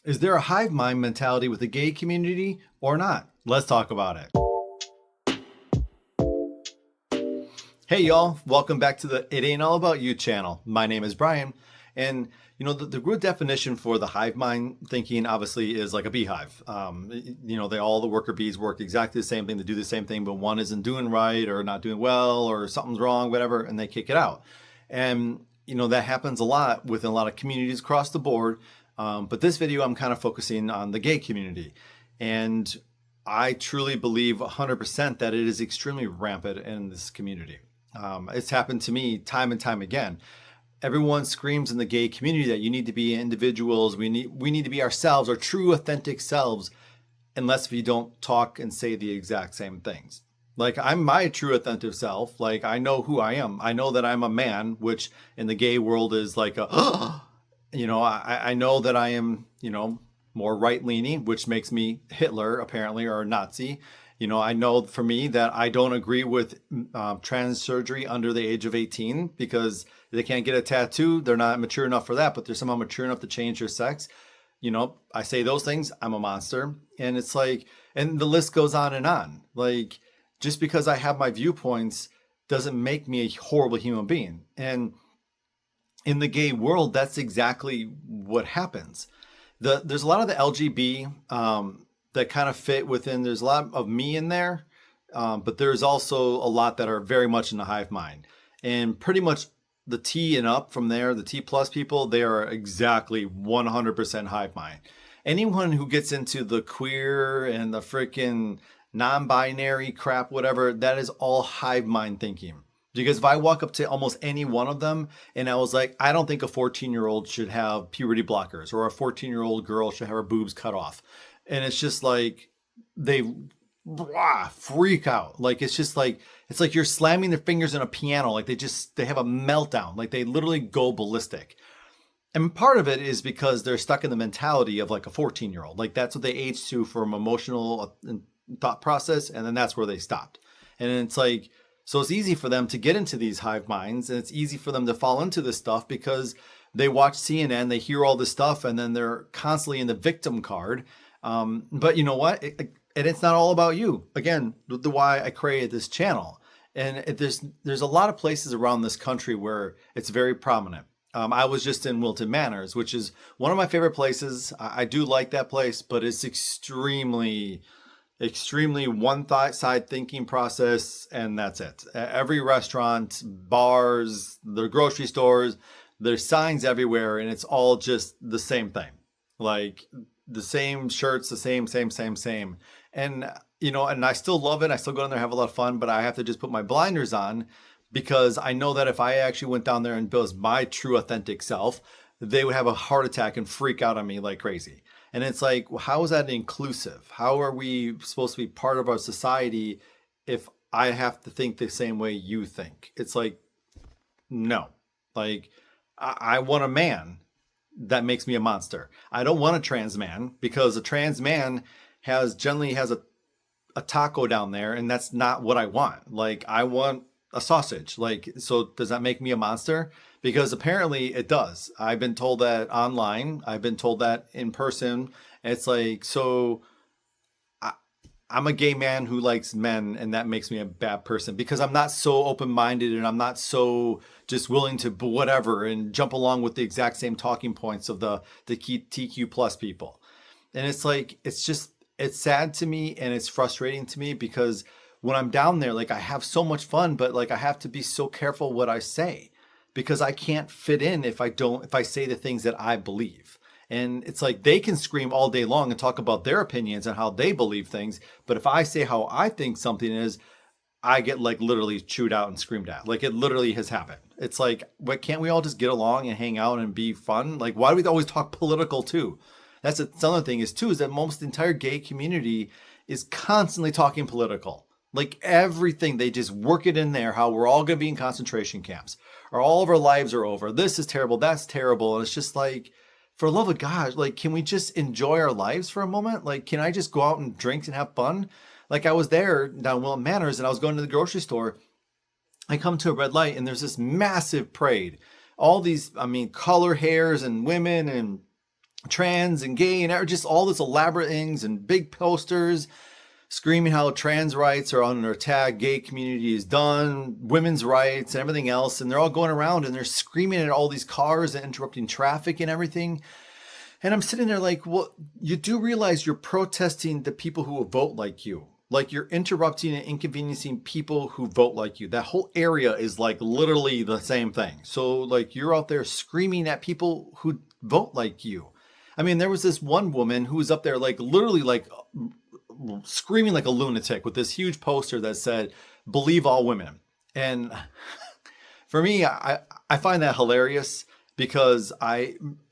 Is there a hive mind mentality with the gay community or not? Let's talk about it. Hey y'all, welcome back to the It Ain't All About You channel. My name is Brian, and the root definition for the hive mind thinking obviously is like a beehive. All the worker bees work exactly the same thing, they do the same thing, but one isn't doing right or not doing well or something's wrong, whatever, and they kick it out. And that happens a lot within a lot of communities across the board. But this video, I'm kind of focusing on the gay community. And I truly believe 100% that it is extremely rampant in this community. It's happened to me time and time again. Everyone screams in the gay community that you need to be individuals. We need to be ourselves, our true authentic selves, unless we don't talk and say the exact same things. Like, I'm my true authentic self. Like, I know who I am. I know that I'm a man, which in the gay world is like I know that I am, more right leaning, which makes me Hitler apparently, or a Nazi. I know for me that I don't agree with trans surgery under the age of 18 because they can't get a tattoo. They're not mature enough for that, but they're somehow mature enough to change their sex. I say those things, I'm a monster. And it's like, and the list goes on and on. Like, just because I have my viewpoints doesn't make me a horrible human being. And in the gay world, that's exactly what happens. There's a lot of the LGB that kind of fit within. There's a lot of me in there, but there's also a lot that are very much in the hive mind. And pretty much the T and up from there, the T plus people, they are exactly 100% hive mind. Anyone who gets into the queer and the freaking non-binary crap, whatever, that is all hive mind thinking. Because if I walk up to almost any one of them and I was like, I don't think a 14-year-old should have puberty blockers, or a 14-year-old girl should have her boobs cut off. And it's just like they freak out. Like, it's like you're slamming their fingers in a piano. Like they have a meltdown. Like they literally go ballistic. And part of it is because they're stuck in the mentality of like a 14-year-old. Like that's what they age to from emotional thought process. And then that's where they stopped. And it's like, so it's easy for them to get into these hive minds, and it's easy for them to fall into this stuff because they watch CNN, they hear all this stuff, and then they're constantly in the victim card. But you know what? And it's not all about you. Again, the why I created this channel. And there's a lot of places around this country where it's very prominent. I was just in Wilton Manors, which is one of my favorite places. I do like that place, but it's extremely one side thinking process, and that's it. Every restaurant, bars, the grocery stores, there's signs everywhere, and it's all just the same thing. Like the same shirts, the same. And and I still love it. I still go down there, have a lot of fun, but I have to just put my blinders on because I know that if I actually went down there and built my true authentic self, they would have a heart attack and freak out on me like crazy. And it's like, well, how is that inclusive? How are we supposed to be part of our society if I have to think the same way you think? It's like, no. Like, I want a man that makes me a monster. I don't want a trans man because a trans man generally has a taco down there, and that's not what I want. Like, I want a sausage. Like, so does that make me a monster? Because apparently it does. I've been told that online. I've been told that in person. It's like, so I'm a gay man who likes men, and that makes me a bad person because I'm not so open-minded and I'm not so just willing to whatever and jump along with the exact same talking points of the TQ plus people. And it's like, it's sad to me and it's frustrating to me because when I'm down there, like I have so much fun, but like I have to be so careful what I say because I can't fit in if I say the things that I believe. And it's like they can scream all day long and talk about their opinions and how they believe things. But if I say how I think something is, I get like literally chewed out and screamed at. Like it literally has happened. It's like, what, can't we all just get along and hang out and be fun? Like, why do we always talk political too? That's another thing is that most the entire gay community is constantly talking political. Like everything, they just work it in there, how we're all going to be in concentration camps or all of our lives are over. This is terrible. That's terrible. And it's just like, for the love of God, like, can we just enjoy our lives for a moment? Like, can I just go out and drink and have fun? Like I was there down Wilton Manors and I was going to the grocery store. I come to a red light and there's this massive parade. All these, color hairs and women and trans and gay and just all this elaborate things and big posters screaming how trans rights are under attack, gay community is done, women's rights and everything else. And they're all going around and they're screaming at all these cars and interrupting traffic and everything. And I'm sitting there like, well, you do realize you're protesting the people who will vote like you. Like you're interrupting and inconveniencing people who vote like you. That whole area is like literally the same thing. So like you're out there screaming at people who vote like you. I mean, there was this one woman who was up there like literally like screaming like a lunatic with this huge poster that said, "Believe all women." And for me, I find that hilarious because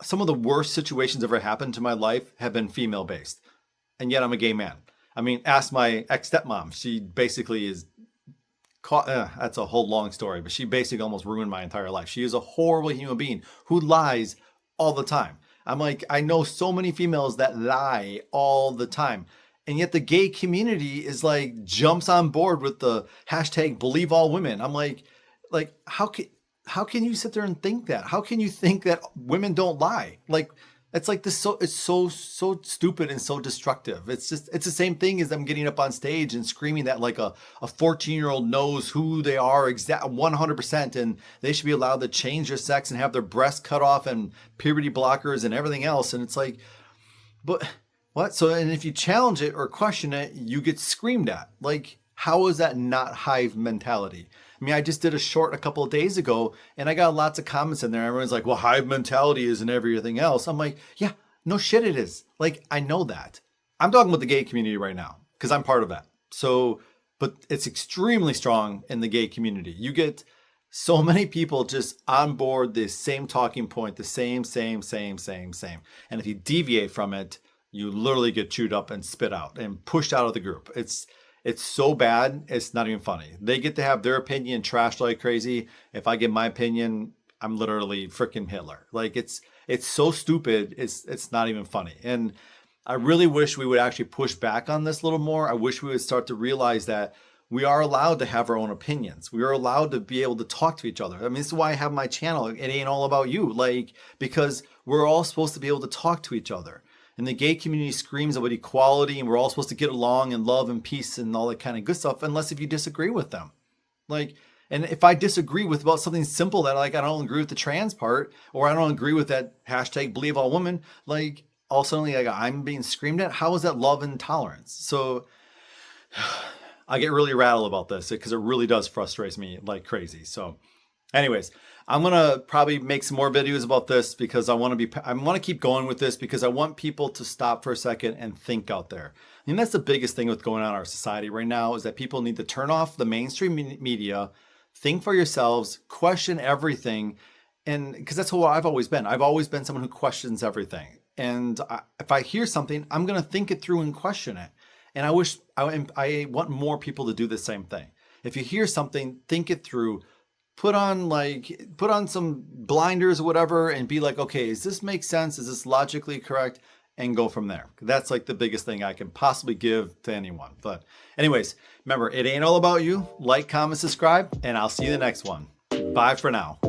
some of the worst situations ever happened to my life have been female based. And yet I'm a gay man. I mean, ask my ex-stepmom. She basically is caught. That's a whole long story, but she basically almost ruined my entire life. She is a horrible human being who lies all the time. I'm like, I know so many females that lie all the time. And yet the gay community is like jumps on board with the hashtag believe all women. I'm like how can you sit there and think that? How can you think that women don't lie? Like it's like this it's so stupid and so destructive. It's the same thing as them getting up on stage and screaming that like a 14-year-old knows who they are exact 100% and they should be allowed to change their sex and have their breasts cut off and puberty blockers and everything else. And it's like, but what? So, and if you challenge it or question it, you get screamed at. Like, how is that not hive mentality? I mean, I just did a short a couple of days ago and I got lots of comments in there. Everyone's like, well, hive mentality isn't everything else. I'm like, yeah, no shit it is. Like, I know that. I'm talking about the gay community right now because I'm part of that. So, but it's extremely strong in the gay community. You get so many people just on board the same talking point, the same. And if you deviate from it, you literally get chewed up and spit out and pushed out of the group. It's so bad, it's not even funny. They get to have their opinion trashed like crazy. If I give my opinion, I'm literally freaking Hitler. Like it's so stupid, it's not even funny. And I really wish we would actually push back on this a little more. I wish we would start to realize that we are allowed to have our own opinions. We are allowed to be able to talk to each other. I mean, this is why I have my channel. It ain't all about you. Like, because we're all supposed to be able to talk to each other. And the gay community screams about equality and we're all supposed to get along and love and peace and all that kind of good stuff, unless if you disagree with them. Like, and if I disagree with about something simple that like, I don't agree with the trans part, or I don't agree with that hashtag believe all women, like all suddenly like I'm being screamed at. How is that love and tolerance? So I get really rattled about this because it really does frustrate me like crazy. So anyways, I'm going to probably make some more videos about this because I want to keep going with this because I want people to stop for a second and think out there. And that's the biggest thing with going on in our society right now is that people need to turn off the mainstream media, think for yourselves, question everything. And because that's who I've always been. I've always been someone who questions everything. And if I hear something, I'm going to think it through and question it. And I want more people to do the same thing. If you hear something, think it through. Put on some blinders or whatever and be like, okay, does this make sense? Is this logically correct? And go from there. That's like the biggest thing I can possibly give to anyone. But anyways, remember, it ain't all about you. Like, comment, subscribe, and I'll see you in the next one. Bye for now.